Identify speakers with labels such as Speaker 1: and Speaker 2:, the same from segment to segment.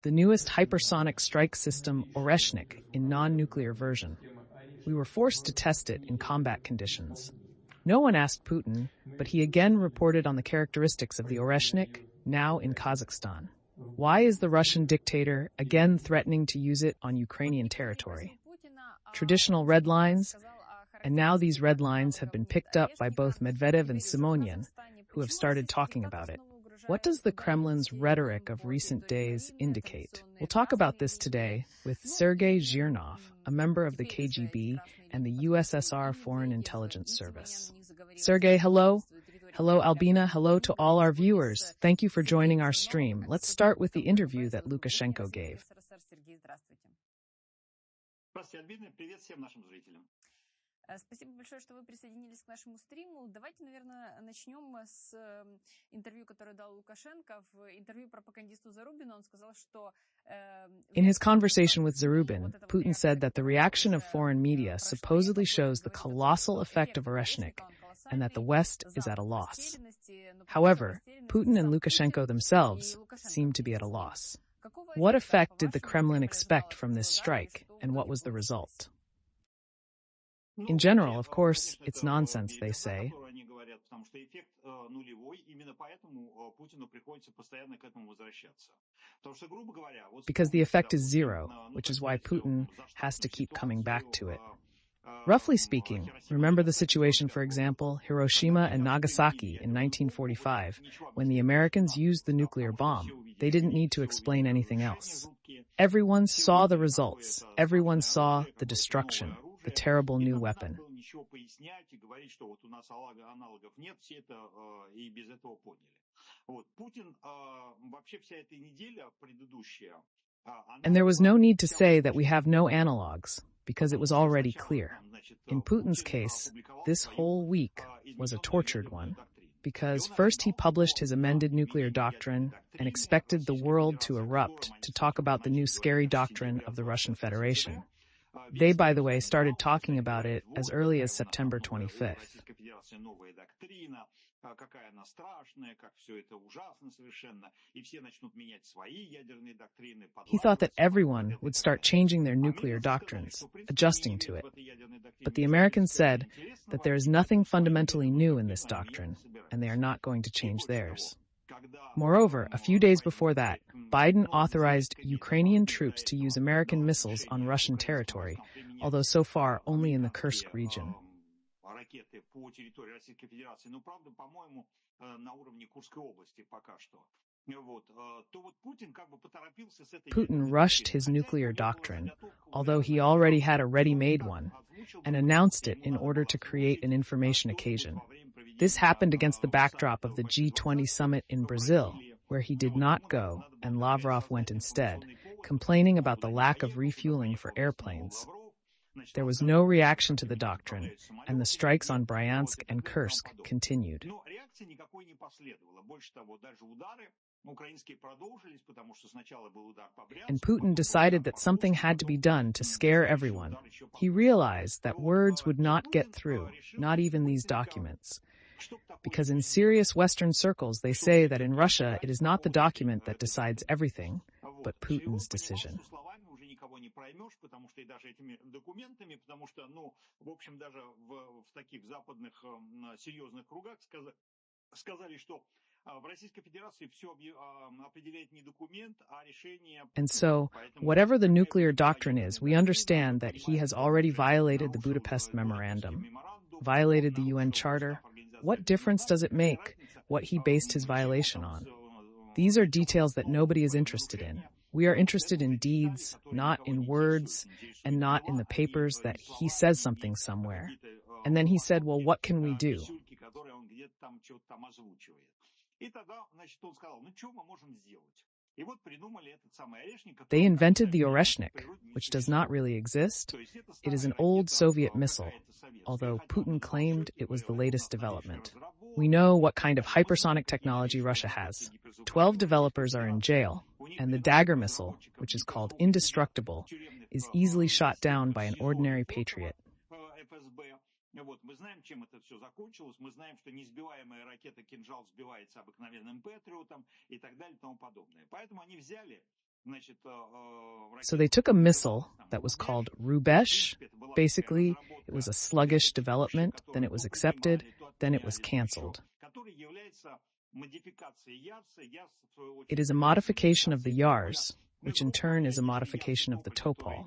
Speaker 1: the newest hypersonic strike system Oreshnik in non-nuclear version. We were forced to test it in combat conditions. No one asked Putin, but he again reported on the characteristics of the Oreshnik, now in Kazakhstan. Why is the Russian dictator again threatening to use it on Ukrainian territory? Traditional red lines, and now these red lines have been picked up by both Medvedev and Simonyan, who have started talking about it. What does the Kremlin's rhetoric of recent days indicate? We'll talk about this today with Serhey Zhirnov, a member of the KGB and the USSR Foreign Intelligence Service. Sergey, hello. Hello, Albina. Hello to all our viewers. Thank you for joining our stream. Let's start with the interview that Lukashenko gave.
Speaker 2: Спасибо большое, что вы присоединились к нашему стриму. Давайте, наверное, начнем с интервью, которое дал Лукашенко. В интервью пропагандисту Зарубину он сказал, что...
Speaker 1: In his conversation with Zarubin, Putin said that the reaction of foreign media supposedly shows the colossal effect of Oreshnik and that the West is at a loss. However, Putin and Lukashenko themselves seem to be at a loss. What effect did the Kremlin expect from this strike, and what was the result? In general, of course, it's nonsense, they say. Because the effect is zero, which is why Putin has to keep coming back to it. Roughly speaking, remember the situation, for example, Hiroshima and Nagasaki in 1945, when the Americans used the nuclear bomb. They didn't need to explain anything else. Everyone saw the results. Everyone saw the destruction. The terrible new weapon. And there was no need to say that we have no analogues, because it was already clear. In Putin's case, this whole week was a tortured one, because first he published his amended nuclear doctrine and expected the world to erupt to talk about the new scary doctrine of the Russian Federation. They, by the way, started talking about it as early as September 25th. He thought that everyone would start changing their nuclear doctrines, adjusting to it. But the Americans said that there is nothing fundamentally new in this doctrine, and they are not going to change theirs. Moreover, a few days before that, Biden authorized Ukrainian troops to use American missiles on Russian territory, although so far only in the Kursk region. Putin rushed his nuclear doctrine, although he already had a ready-made one, and announced it in order to create an information occasion. This happened against the backdrop of the G20 summit in Brazil, where he did not go and Lavrov went instead, complaining about the lack of refueling for airplanes. There was no reaction to the doctrine, and the strikes on Bryansk and Kursk continued. And Putin decided that something had to be done to scare everyone. He realized that words would not get through, not even these documents. Because in serious Western circles, they say that in Russia, it is not the document that decides everything, but Putin's decision. And so, whatever the nuclear doctrine is, we understand that he has already violated the Budapest Memorandum, violated the UN Charter. What difference does it make what he based his violation on? These are details that nobody is interested in. We are interested in deeds, not in words, and not in the papers that he says something somewhere. And then he said, well, what can we do? They invented the Oreshnik, which does not really exist. It is an old Soviet missile, although Putin claimed it was the latest development. We know what kind of hypersonic technology Russia has. 12 developers are in jail, and the Dagger missile, which is called indestructible, is easily shot down by an ordinary patriot. Мы знаем, чем это все закончилось. Мы знаем, что несбиваемая ракета «Кинжал» сбивается обыкновенным «Патриотом» и так далее и тому подобное. Поэтому они взяли So they took a missile that was called Rubesh. Basically, it was a sluggish development, then it was accepted, then it was canceled. It is a modification of the Yars, which in turn is a modification of the Topol.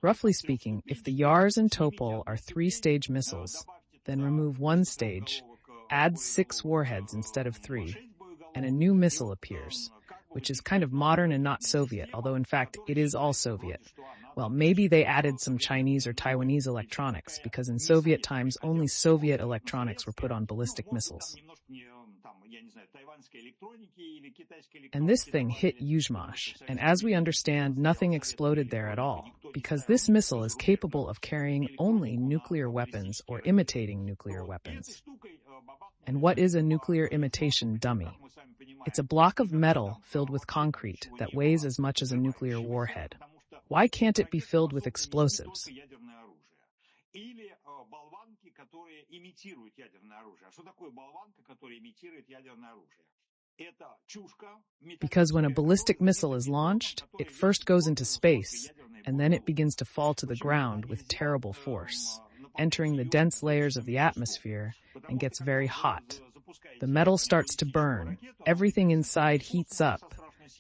Speaker 1: Roughly speaking, if the Yars and Topol are 3-stage missiles, then remove one stage, add 6 warheads instead of 3, and a new missile appears, which is kind of modern and not Soviet, although in fact it is all Soviet. Well, maybe they added some Chinese or Taiwanese electronics, because in Soviet times only Soviet electronics were put on ballistic missiles. And this thing hit Yuzhmash, and as we understand, nothing exploded there at all, because this missile is capable of carrying only nuclear weapons or imitating nuclear weapons. And what is a nuclear imitation dummy? It's a block of metal filled with concrete that weighs as much as a nuclear warhead. Why can't it be filled with explosives? Because when a ballistic missile is launched, it first goes into space, and then it begins to fall to the ground with terrible force, entering the dense layers of the atmosphere, and gets very hot. The metal starts to burn, everything inside heats up,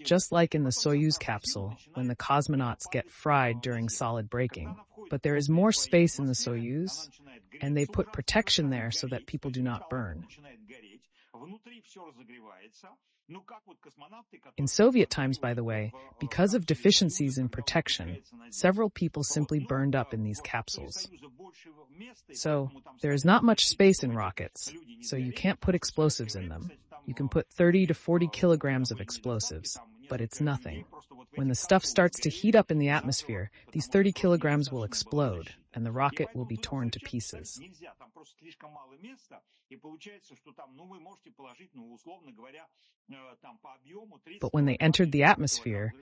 Speaker 1: just like in the Soyuz capsule when the cosmonauts get fried during solid braking. But there is more space in the Soyuz, and they put protection there so that people do not burn. In Soviet times, by the way, because of deficiencies in protection, several people simply burned up in these capsules. So, there is not much space in rockets, so you can't put explosives in them. You can put 30 to 40 kilograms of explosives, but it's nothing. When the stuff starts to heat up in the atmosphere, these 30 kilograms will explode, and the rocket will be torn to pieces. But when they entered the atmosphere,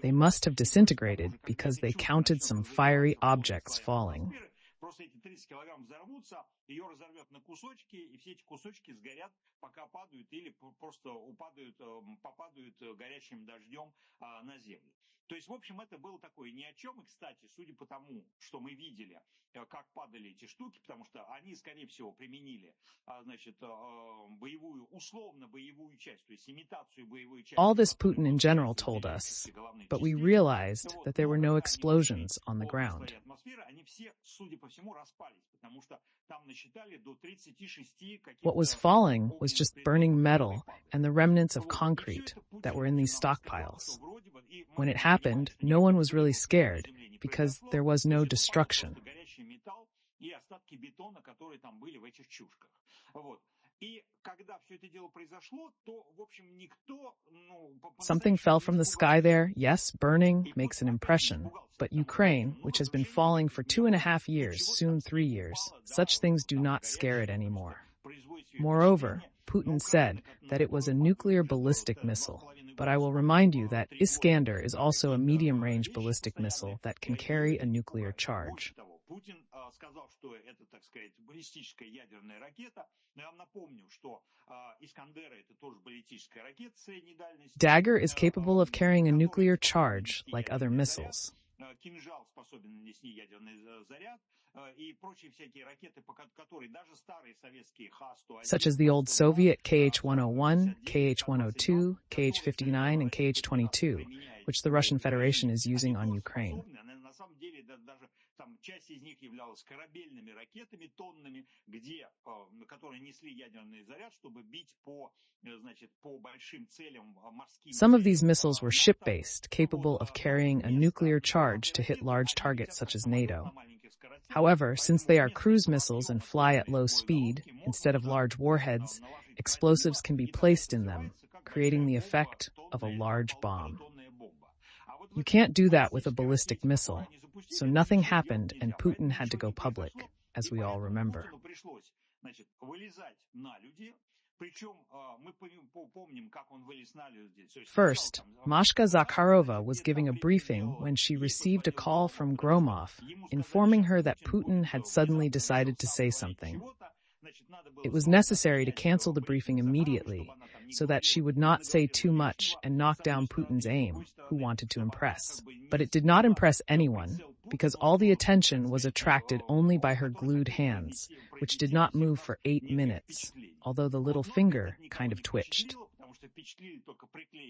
Speaker 1: they must have disintegrated because they counted some fiery objects falling.
Speaker 3: Просто эти 30 килограмм взорвутся, ее разорвет на кусочки, и все эти кусочки сгорят, пока падают или просто попадают горячим дождем на землю. То есть, в общем, это было такое ни о чем. И, кстати, судя по тому, что мы видели, как падали эти штуки, потому что они, скорее всего, применили, значит, условно боевую часть, то есть имитацию боевой части.
Speaker 1: All this Putin in general told us, but we realized that there were no explosions on the ground. What was falling was just burning metal and the remnants of concrete that were in these stockpiles. When it happened, no one was really scared because there was no destruction. Something fell from the sky there, yes, burning, makes an impression. But Ukraine, which has been falling for 2.5 years, soon 3 years, such things do not scare it anymore. Moreover, Putin said that it was a nuclear ballistic missile. But I will remind you that Iskander is also a medium-range ballistic missile that can carry a nuclear charge. Dagger is capable of carrying a nuclear charge like other missiles. Such as the old Soviet KH-101, KH-102, KH-59, and KH-22, which the Russian Federation is using on Ukraine. Some of these missiles were ship-based, capable of carrying a nuclear charge to hit large targets such as NATO. However, since they are cruise missiles and fly at low speed, instead of large warheads, explosives can be placed in them, creating the effect of a large bomb. You can't do that with a ballistic missile, so nothing happened and Putin had to go public, as we all remember. First, Mashka Zakharova was giving a briefing when she received a call from Gromov, informing her that Putin had suddenly decided to say something. It was necessary to cancel the briefing immediately so that she would not say too much and knock down Putin's aim, who wanted to impress. But it did not impress anyone, because all the attention was attracted only by her glued hands, which did not move for 8 minutes, although the little finger kind of twitched.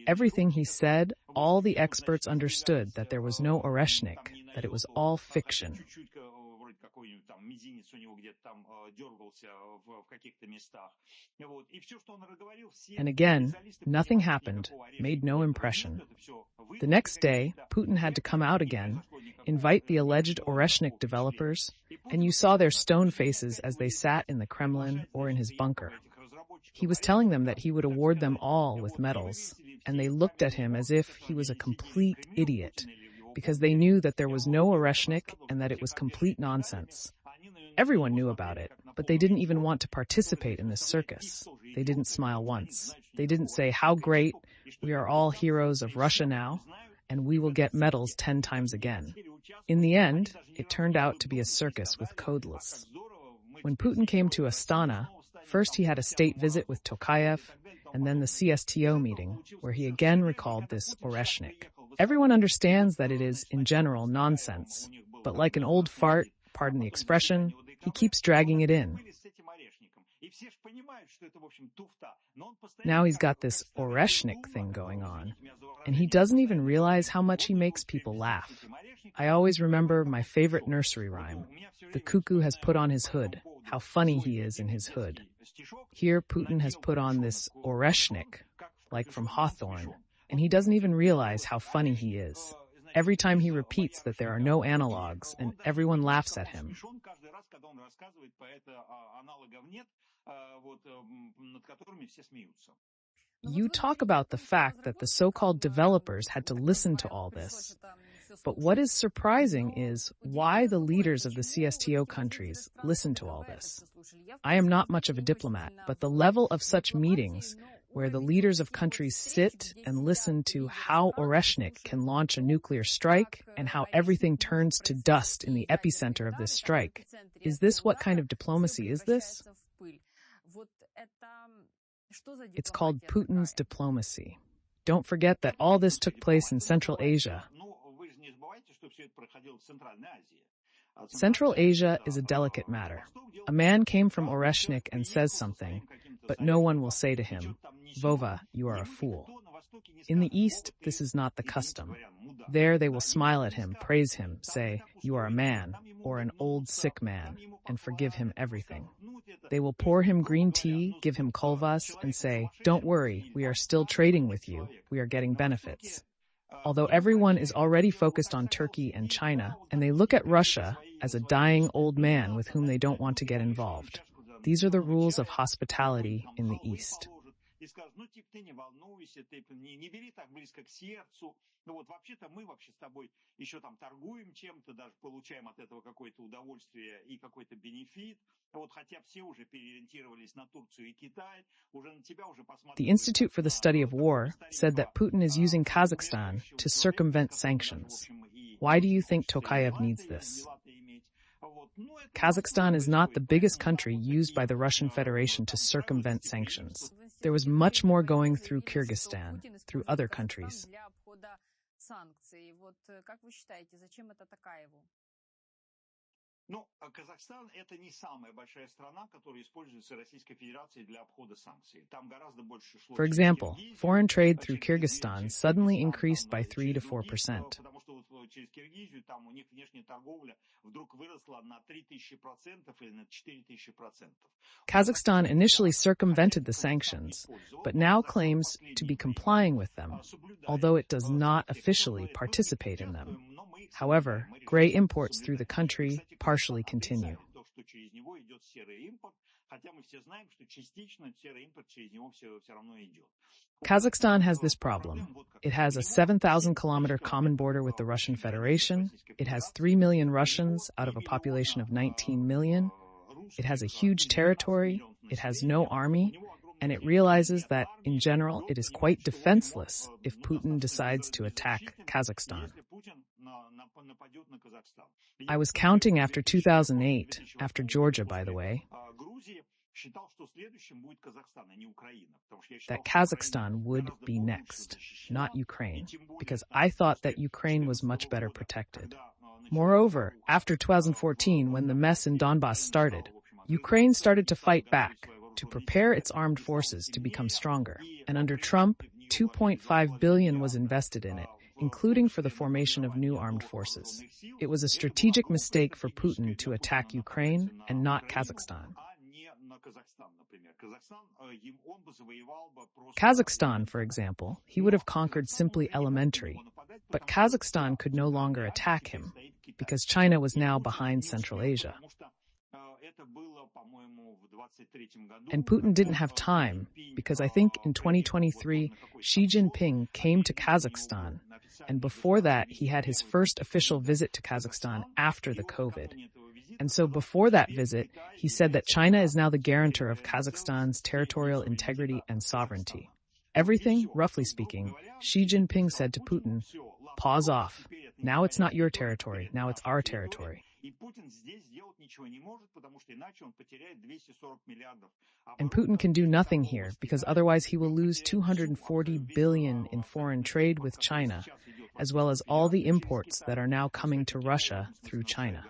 Speaker 1: Everything he said, all the experts understood that there was no Oreshnik, that it was all fiction. And again, nothing happened, made no impression. The next day, Putin had to come out again, invite the alleged Oreshnik developers, and you saw their stone faces as they sat in the Kremlin or in his bunker. He was telling them that he would award them all with medals, and they looked at him as if he was a complete idiot, because they knew that there was no Oreshnik and that it was complete nonsense. Everyone knew about it, but they didn't even want to participate in this circus. They didn't smile once. They didn't say, "How great, we are all heroes of Russia now, and we will get medals 10 times again." In the end, it turned out to be a circus with codeless. When Putin came to Astana, first he had a state visit with Tokayev, and then the CSTO meeting, where he again recalled this Oreshnik. Everyone understands that it is, in general, nonsense, but like an old fart, pardon the expression, he keeps dragging it in. Now he's got this Oreshnik thing going on, and he doesn't even realize how much he makes people laugh. I always remember my favorite nursery rhyme, "The cuckoo has put on his hood, how funny he is in his hood." Here Putin has put on this Oreshnik, like from Hawthorne, and he doesn't even realize how funny he is. Every time he repeats that there are no analogues, and everyone laughs at him. You talk about the fact that the so-called developers had to listen to all this. But what is surprising is why the leaders of the CSTO countries listen to all this. I am not much of a diplomat, but the level of such meetings where the leaders of countries sit and listen to how Oreshnik can launch a nuclear strike and how everything turns to dust in the epicenter of this strike. Is this what kind of diplomacy is this? It's called Putin's diplomacy. Don't forget that all this took place in Central Asia. Central Asia is a delicate matter. A man came from Oreshnik and says something, but no one will say to him, "Vova, you are a fool." In the East, this is not the custom. There they will smile at him, praise him, say, "You are a man," or "an old sick man," and forgive him everything. They will pour him green tea, give him kolvas, and say, "Don't worry, we are still trading with you, we are getting benefits." Although everyone is already focused on Turkey and China, and they look at Russia as a dying old man with whom they don't want to get involved. These are the rules of hospitality in the East. The Institute for the Study of War said that Putin is using Kazakhstan to circumvent sanctions. Why do you think Tokayev needs this? Kazakhstan is not the biggest country used by the Russian Federation to circumvent sanctions. There was much more going through Kyrgyzstan, through other countries.
Speaker 3: Казахстан — это не самая большая страна, которая используется Российской Федерацией для обхода санкций. Там гораздо больше шло.
Speaker 1: For example, foreign trade through Kyrgyzstan suddenly increased by 3 to 4%.
Speaker 3: Потому что через Киргизию там у них внешняя торговля вдруг выросла на 3000% или на 4000%.
Speaker 1: Kazakhstan initially circumvented the sanctions, but now claims to be complying with them, although it does not officially participate in them. However, gray imports through the country partially continue. Kazakhstan has this problem. It has a 7,000-kilometer common border with the Russian Federation. It has 3 million Russians out of a population of 19 million. It has a huge territory. It has no army. And it realizes that, in general, it is quite defenseless if Putin decides to attack Kazakhstan. I was counting after 2008, after Georgia, by the way. that Kazakhstan would be next, not Ukraine, because I thought that Ukraine was much better protected. Moreover, after 2014, when the mess in Donbass started, Ukraine started to fight back, to prepare its armed forces to become stronger. And under Trump, $2.5 billion was invested in it, including for the formation of new armed forces. It was a strategic mistake for Putin to attack Ukraine and not Kazakhstan. Kazakhstan, for example, he would have conquered simply elementary, but Kazakhstan could no longer attack him, because China was now behind Central Asia. And Putin didn't have time, because I think in 2023, Xi Jinping came to Kazakhstan, and before that, he had his first official visit to Kazakhstan after the COVID. And so before that visit, he said that China is now the guarantor of Kazakhstan's territorial integrity and sovereignty. Everything, roughly speaking, Xi Jinping said to Putin, pause off. Now it's not your territory, now it's our territory. And Putin can do nothing here, because otherwise he will lose $240 billion in foreign trade with China, as well as all the imports that are now coming to Russia through China.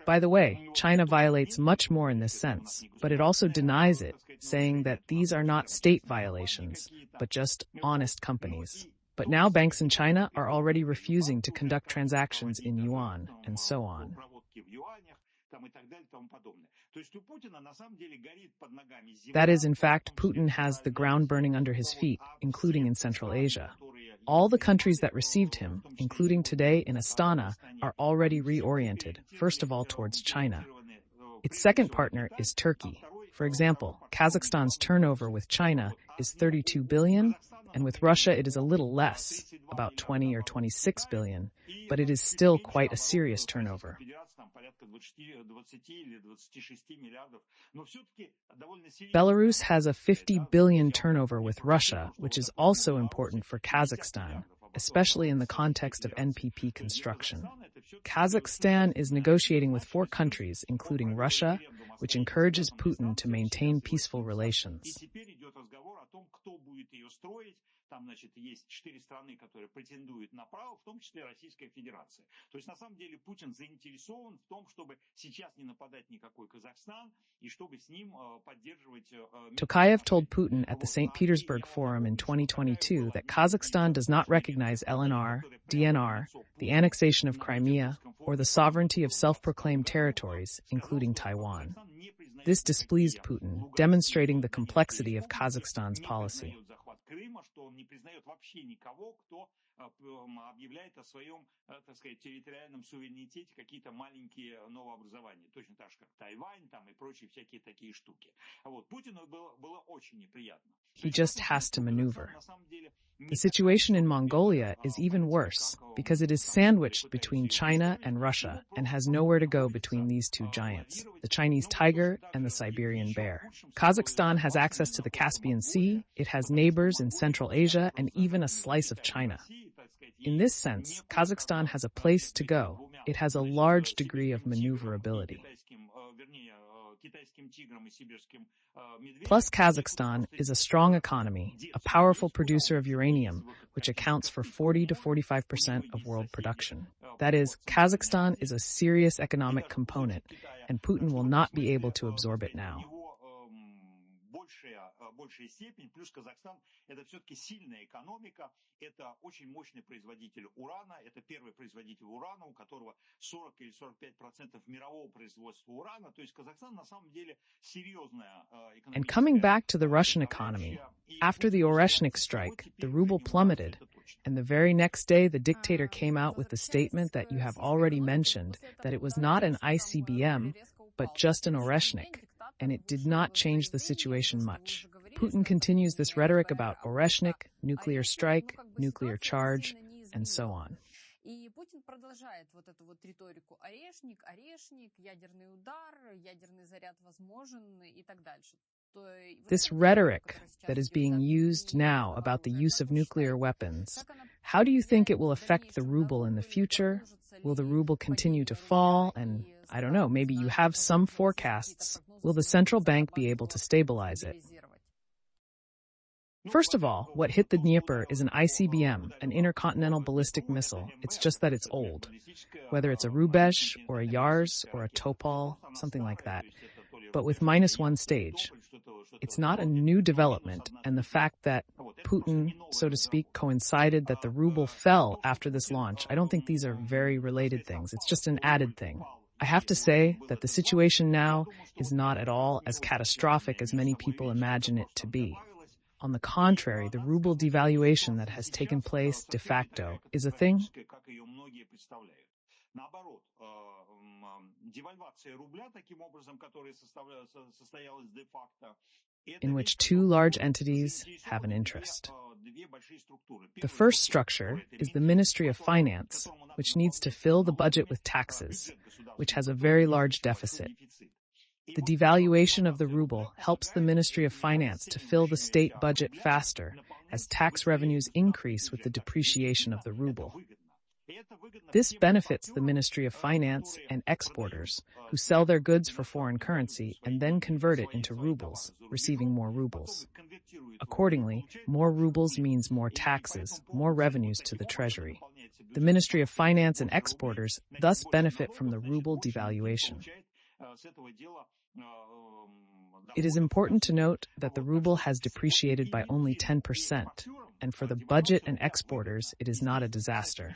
Speaker 1: By the way, China violates much more in this sense, but it also denies it, saying that these are not state violations, but just honest companies. But now banks in China are already refusing to conduct transactions in yuan, and so on. That is, in fact, Putin has the ground burning under his feet, including in Central Asia. All the countries that received him, including today in Astana, are already reoriented, first of all towards China. Its second partner is Turkey. For example, Kazakhstan's turnover with China is $32 billion, and with Russia it is a little less, about 20 or 26 billion, but it is still quite a serious turnover. Belarus has a 50 billion turnover with Russia, which is also important for Kazakhstan, especially in the context of NPP construction. Kazakhstan is negotiating with 4 countries, including Russia, which encourages Putin to maintain peaceful relations. Там, значит, есть 4 страны, которые претендуют на право, в том числе Российская Федерация. То есть, на самом деле, Путин заинтересован в том, чтобы сейчас не нападать никакой Казахстан, и чтобы с ним поддерживать... Tokayev told Putin at the St. Petersburg Forum in 2022 that Kazakhstan does not recognize LNR, DNR, the annexation of Crimea, or the sovereignty of self-proclaimed territories, including Taiwan. This displeased Putin, demonstrating the complexity of Kazakhstan's policy. Крыма, что он не признает вообще никого, кто объявляет о своем, так сказать, территориальном суверенитете какие-то маленькие новообразования, точно так же, как Тайвань там и прочие всякие такие штуки. Вот Путину было очень неприятно. He just has to maneuver. The situation in Mongolia is even worse because it is sandwiched between China and Russia and has nowhere to go between these two giants, the Chinese tiger and the Siberian bear. Kazakhstan has access to the Caspian Sea, it has neighbors in Central Asia, and even a slice of China. In this sense, Kazakhstan has a place to go. It has a large degree of maneuverability. Plus, Kazakhstan is a strong economy, a powerful producer of uranium, which accounts for 40 to 45% of world production. That is, Kazakhstan is a serious economic component, and Putin will not be able to absorb it now. Большая степень, плюс Казахстан – это все-таки сильная экономика, это очень мощный производитель урана, это первый производитель урана, у которого 40 или 45% мирового производства урана, то есть Казахстан на самом деле серьезная экономика. And coming back to the Russian economy, after the Oreshnik strike, the ruble plummeted, and the very next day the dictator came out with the statement that you have already mentioned, that it was not an ICBM, but just an Oreshnik, and it did not change the situation much. Putin continues this rhetoric about Oreshnik, nuclear strike, nuclear charge, and so on.
Speaker 2: И Путин продолжает вот эту вот риторику Орешник, ядерный удар, ядерный заряд возможен и так дальше.
Speaker 1: This rhetoric that is being used now about the use of nuclear weapons, how do you think it will affect the ruble in the future? Will the ruble continue to fall? And I don't know, maybe you have some forecasts Will the central bank be able to stabilize it? First of all, what hit the Dnipro is an ICBM, an intercontinental ballistic missile. It's just that it's old. Whether it's a Rubesh or a Yars or a Topol, something like that, but with -1 stage. It's not a new development, and the fact that Putin, so to speak, coincided that the ruble fell after this launch, I don't think these are very related things. It's just an added thing. I have to say that the situation now is not at all as catastrophic as many people imagine it to be. On the contrary, the ruble devaluation that has taken place de facto is a thing in which two large entities have an interest. The first structure is the Ministry of Finance, which needs to fill the budget with taxes, which has a very large deficit. The devaluation of the ruble helps the Ministry of Finance to fill the state budget faster, as tax revenues increase with the depreciation of the ruble. This benefits the Ministry of Finance and exporters, who sell their goods for foreign currency and then convert it into rubles, receiving more rubles. Accordingly, more rubles means more taxes, more revenues to the treasury. The Ministry of Finance and exporters thus benefit from the ruble devaluation. It is important to note that the ruble has depreciated by only 10%, and for the budget and exporters, it is not a disaster.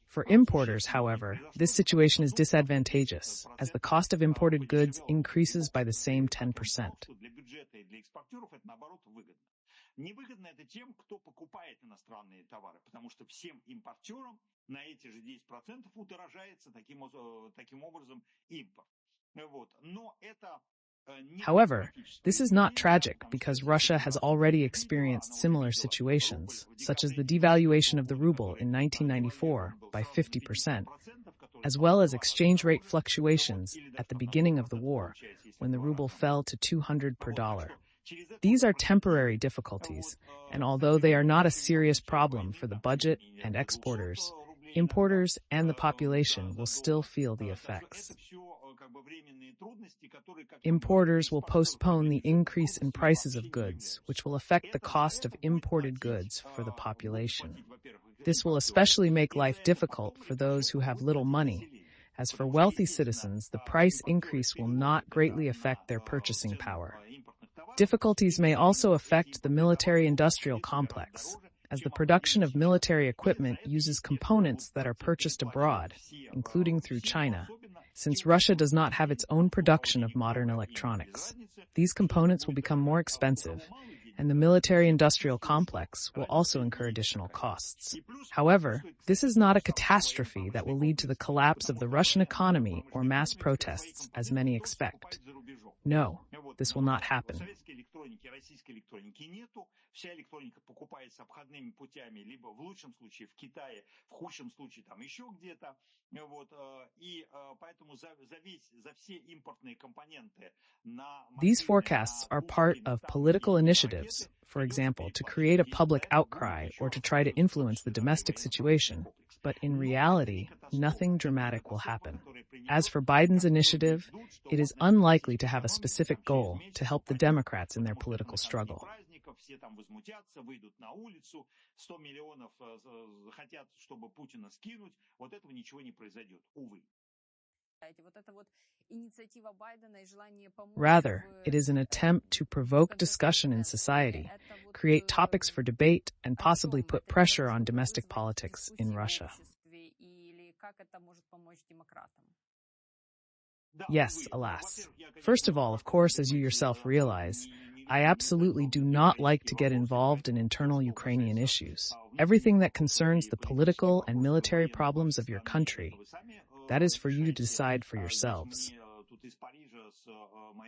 Speaker 1: For importers, however, this situation is disadvantageous, as the cost of imported goods increases by the same 10%.
Speaker 3: Невыгодно это тем, кто покупает иностранные товары, потому что всем импортерам на эти же 10% удорожается таким образом импорт. Но это
Speaker 1: However, this is not tragic because Russia has already experienced similar situations, such as the devaluation of the ruble in 1994 by 50%, as well as exchange rate fluctuations at the beginning of the war, when the ruble fell to 200 per dollar. These are temporary difficulties, and although they are not a serious problem for the budget and exporters, importers and the population will still feel the effects. Importers will postpone the increase in prices of goods, which will affect the cost of imported goods for the population. This will especially make life difficult for those who have little money. As for wealthy citizens, the price increase will not greatly affect their purchasing power. Difficulties may also affect the military-industrial complex, as the production of military equipment uses components that are purchased abroad, including through China, since Russia does not have its own production of modern electronics. These components will become more expensive, and the military-industrial complex will also incur additional costs. However, this is not a catastrophe that will lead to the collapse of the Russian economy or mass protests, as many expect. No, this will not happen.
Speaker 3: Российской электроники нету, вся электроника покупается обходными путями, либо в лучшем случае в Китае, в худшем случае там еще где-то, и поэтому за все импортные компоненты на...
Speaker 1: These forecasts are part of political initiatives, for example, to create a public outcry or to try to influence the domestic situation. But in reality, nothing dramatic will happen. As for Biden's initiative, it is unlikely to have a specific goal to help the Democrats in their political struggle. Rather, it is an attempt to provoke discussion in society, create topics for debate, and possibly put pressure on domestic politics in Russia. Yes, alas. First of all, of course, as you yourself realize, I absolutely do not like to get involved in internal Ukrainian issues. Everything that concerns the political and military problems of your country, that is for you to decide for yourselves.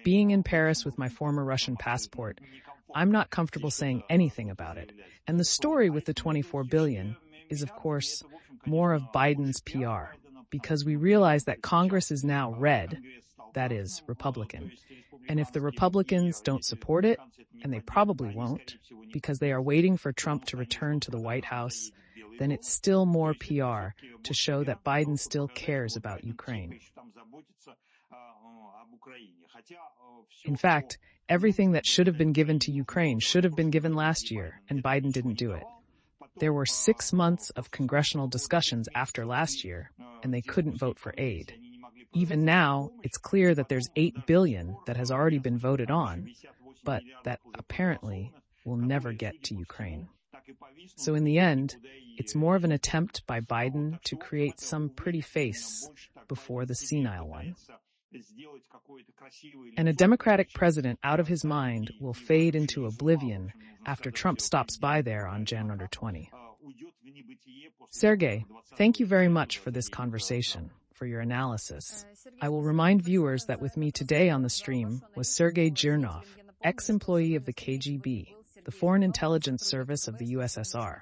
Speaker 1: Being in Paris with my former Russian passport, I'm not comfortable saying anything about it. And the story with the 24 billion is, of course, more of Biden's PR, because we realize that Congress is now red, that is, Republican. And if the Republicans don't support it, and they probably won't, because they are waiting for Trump to return to the White House, then it's still more PR to show that Biden still cares about Ukraine. In fact, everything that should have been given to Ukraine should have been given last year, and Biden didn't do it. There were 6 months of congressional discussions after last year, and they couldn't vote for aid. Even now, it's clear that there's $8 billion that has already been voted on, but that apparently will never get to Ukraine. So in the end, it's more of an attempt by Biden to create some pretty face before the senile one. And a Democratic president out of his mind will fade into oblivion after Trump stops by there on January 20. Sergey, thank you very much for this conversation, for your analysis. I will remind viewers that with me today on the stream was Serhey Zhirnov, ex-employee of the KGB, the Foreign Intelligence Service of the USSR.